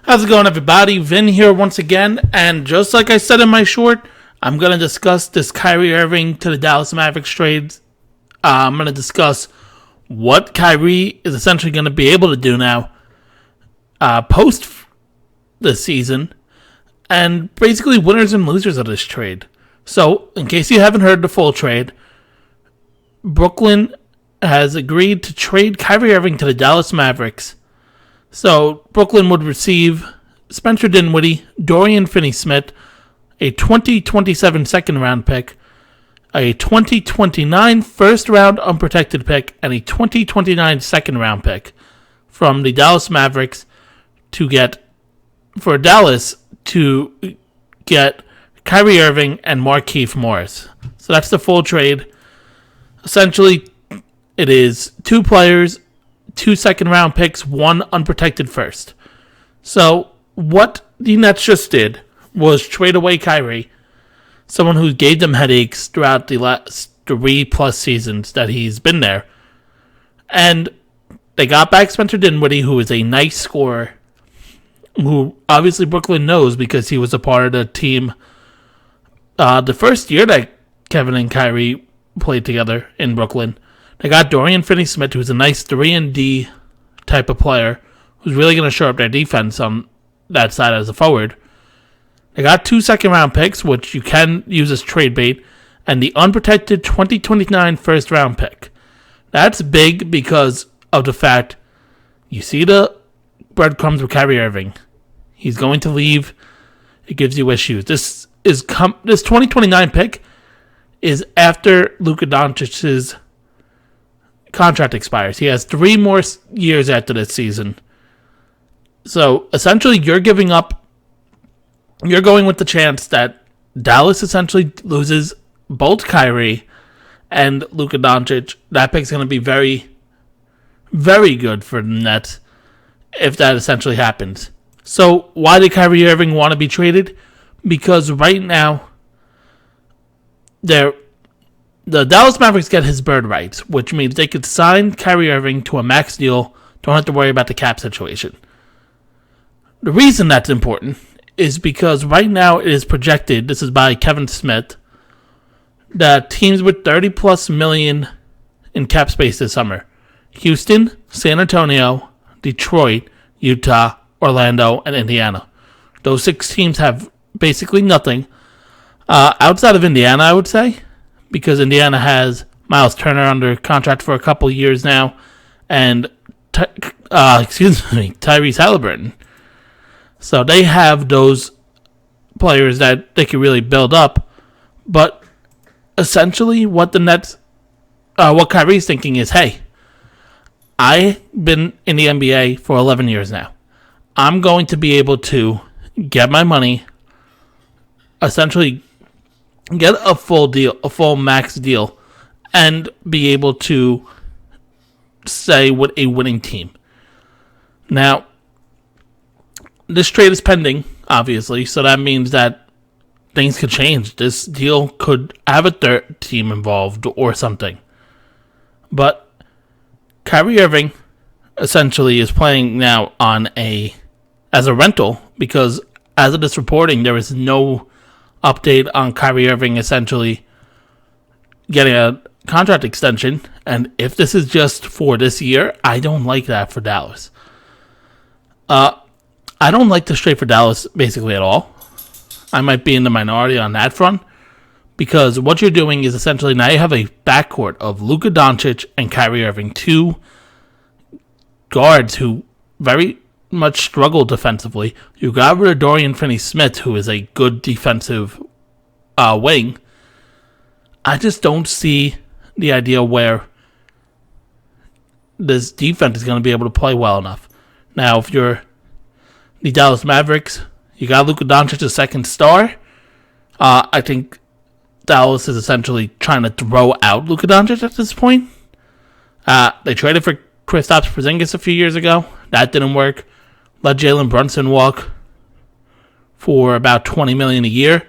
How's it going, everybody? Vin here once again, and just like I said in my short, I'm going to discuss this Kyrie Irving to the Dallas Mavericks trades. I'm going to discuss what Kyrie is essentially going to be able to do now post this season, and basically winners and losers of this trade. So, in case you haven't heard the full trade, Brooklyn has agreed to trade Kyrie Irving to the Dallas Mavericks. So, Brooklyn would receive Spencer Dinwiddie, Dorian Finney-Smith, a 2027 second-round pick, a 2029 first-round unprotected pick, and a 2029 second-round pick from the Dallas Mavericks for Dallas to get Kyrie Irving and Markieff Morris. So that's the full trade. Essentially, it is 2 players, 2 second-round picks, 1 unprotected first. So what the Nets just did was trade away Kyrie, someone who gave them headaches throughout the last 3+ seasons that he's been there. And they got back Spencer Dinwiddie, who is a nice scorer, who obviously Brooklyn knows because he was a part of the team the first year that Kevin and Kyrie played together in Brooklyn. They got Dorian Finney-Smith, who's a nice 3-and-D type of player, who's really going to show up their defense on that side as a forward. They got 2 second-round picks, which you can use as trade bait, and the unprotected 2029 first-round pick. That's big because of the fact you see the breadcrumbs with Kyrie Irving. He's going to leave. It gives you issues. This 2029 pick is after Luka Doncic's contract expires. He has 3 more years after this season. So essentially, you're going with the chance that Dallas essentially loses both Kyrie and Luka Doncic. That pick's going to be very, very good for the Nets if that essentially happens. So why did Kyrie Irving want to be traded? Because right now, the Dallas Mavericks get his bird rights, which means they could sign Kyrie Irving to a max deal, don't have to worry about the cap situation. The reason that's important is because right now it is projected, this is by Kevin Smith, that teams with 30+ million in cap space this summer: Houston, San Antonio, Detroit, Utah, Orlando, and Indiana. Those 6 teams have basically nothing. Outside of Indiana, I would say, because Indiana has Miles Turner under contract for a couple years now, and Tyrese Halliburton. So they have those players that they can really build up. But essentially, what Kyrie's thinking is, hey, I've been in the NBA for 11 years now. I'm going to be able to get my money, essentially get a full deal, a full max deal, and be able to stay with a winning team. Now, this trade is pending, obviously, so that means that things could change. This deal could have a third team involved or something. But Kyrie Irving essentially is playing now as a rental, because as of this reporting, there is no update on Kyrie Irving essentially getting a contract extension. And if this is just for this year, I don't like that for Dallas. I don't like this trade for Dallas basically at all. I might be in the minority on that front, because what you're doing is essentially now you have a backcourt of Luka Doncic and Kyrie Irving, 2 guards who very much struggle defensively. You got rid of Dorian Finney-Smith, who is a good defensive wing. I just don't see the idea where this defense is going to be able to play well enough. Now, if you're the Dallas Mavericks, you got Luka Doncic, a second star. I think Dallas is essentially trying to throw out Luka Doncic at this point. They traded for Kristaps Porzingis a few years ago. That didn't work. Let Jalen Brunson walk for about $20 million a year.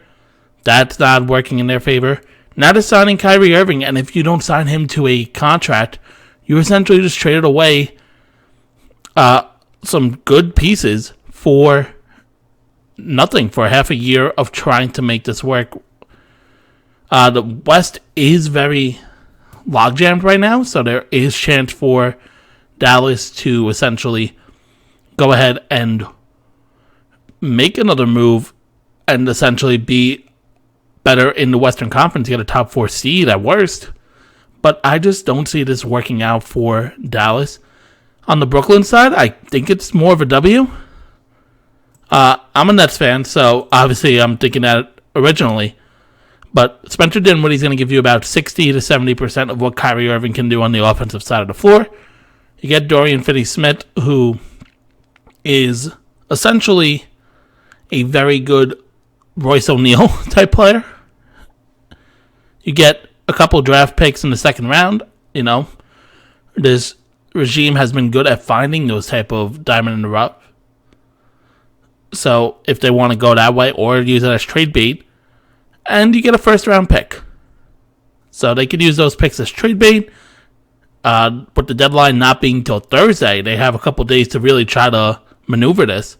That's not working in their favor. Now they're signing Kyrie Irving, and if you don't sign him to a contract, you essentially just traded away some good pieces for nothing, for half a year of trying to make this work. The West is very logjammed right now, so there is chance for Dallas to essentially go ahead and make another move and essentially be better in the Western Conference, get a top 4 seed at worst. But I just don't see this working out for Dallas. On the Brooklyn side, I think it's more of a W. I'm a Nets fan, so obviously I'm thinking that originally. But Spencer Dinwiddie's going to give you about 60 to 70% of what Kyrie Irving can do on the offensive side of the floor. You get Dorian Finney-Smith, who is essentially a very good Royce O'Neal type player. You get a couple draft picks in the second round. You know, this regime has been good at finding those type of diamond in the rough. So if they want to go that way or use it as trade bait, and you get a first round pick. So they could use those picks as trade bait. With the deadline not being till Thursday, they have a couple days to really try to maneuver this.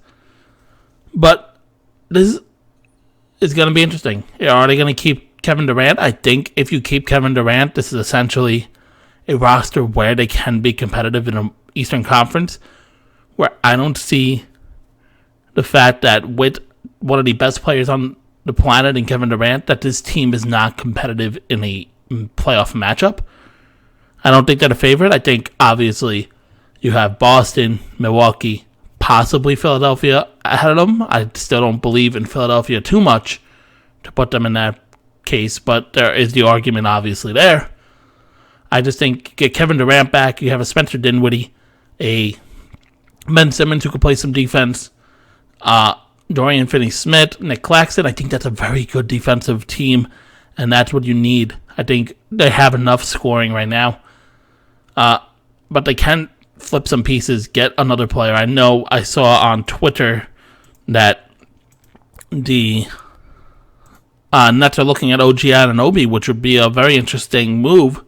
But this is going to be interesting. Are they going to keep Kevin Durant? I think if you keep Kevin Durant, this is essentially a roster where they can be competitive in an Eastern Conference, where I don't see the fact that with one of the best players on the planet in Kevin Durant, that this team is not competitive in a playoff matchup. I don't think they're a favorite. I think, obviously, you have Boston, Milwaukee, possibly Philadelphia ahead of them. I still don't believe in Philadelphia too much to put them in that case, but there is the argument, obviously, there. I just think get Kevin Durant back. You have a Spencer Dinwiddie, a Ben Simmons who can play some defense, Dorian Finney-Smith, Nick Claxton. I think that's a very good defensive team, and that's what you need. I think they have enough scoring right now, but they can flip some pieces, get another player. I know I saw on Twitter that the Nets are looking at OG Anunoby, which would be a very interesting move.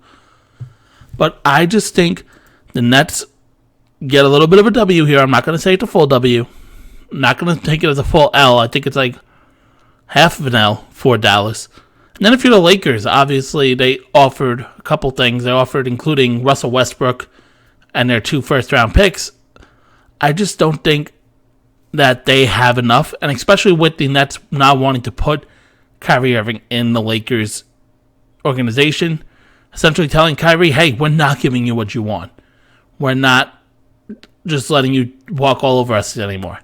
But I just think the Nets get a little bit of a W here. I'm not going to say it's a full W. I'm not going to take it as a full L. I think it's like half of an L for Dallas. And then if you're the Lakers, obviously they offered a couple things. They offered including Russell Westbrook and their 2 first-round picks. I just don't think that they have enough, and especially with the Nets not wanting to put Kyrie Irving in the Lakers organization, essentially telling Kyrie, hey, we're not giving you what you want. We're not just letting you walk all over us anymore.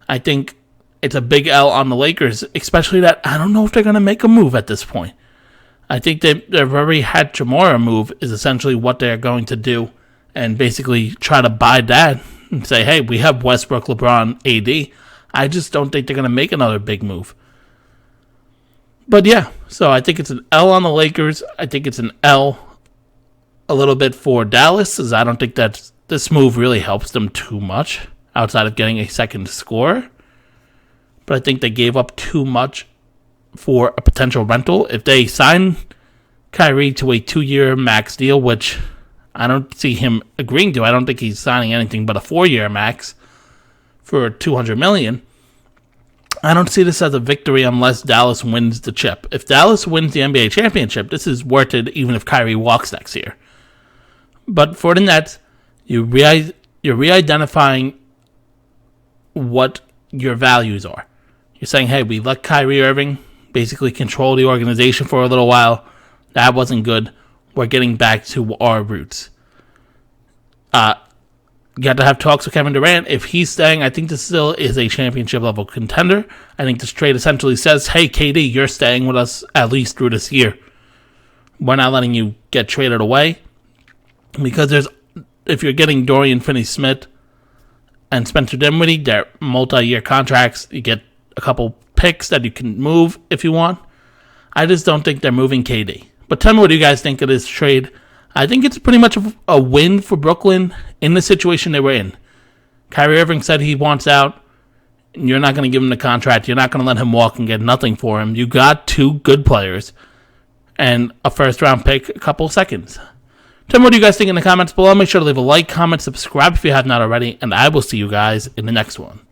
I think it's a big L on the Lakers, especially that I don't know if they're going to make a move at this point. I think their very Hachimura move is essentially what they're going to do and basically try to buy that and say, hey, we have Westbrook, LeBron, AD. I just don't think they're going to make another big move. But yeah, so I think it's an L on the Lakers. I think it's an L a little bit for Dallas, as I don't think that this move really helps them too much outside of getting a second scorer. But I think they gave up too much for a potential rental. If they sign Kyrie to a 2-year max deal, which I don't see him agreeing to, I don't think he's signing anything but a 4-year max for $200 million. I don't see this as a victory unless Dallas wins the chip. If Dallas wins the NBA championship, this is worth it even if Kyrie walks next year. But for the Nets, you're re-identifying what your values are. You're saying, hey, we let Kyrie Irving basically control the organization for a little while. That wasn't good. We're getting back to our roots. You got to have talks with Kevin Durant. If he's staying, I think this still is a championship-level contender. I think this trade essentially says, hey, KD, you're staying with us at least through this year. We're not letting you get traded away. Because if you're getting Dorian Finney-Smith and Spencer Dinwiddie, they're multi-year contracts. You get a couple picks that you can move if you want. I just don't think they're moving KD. But tell me what you guys think of this trade. I think it's pretty much a win for Brooklyn in the situation they were in. Kyrie Irving said he wants out. You're not going to give him the contract. You're not going to let him walk and get nothing for him. You got 2 good players and a first-round pick, a couple seconds. Tell me what you guys think in the comments below. Make sure to leave a like, comment, subscribe if you have not already, and I will see you guys in the next one.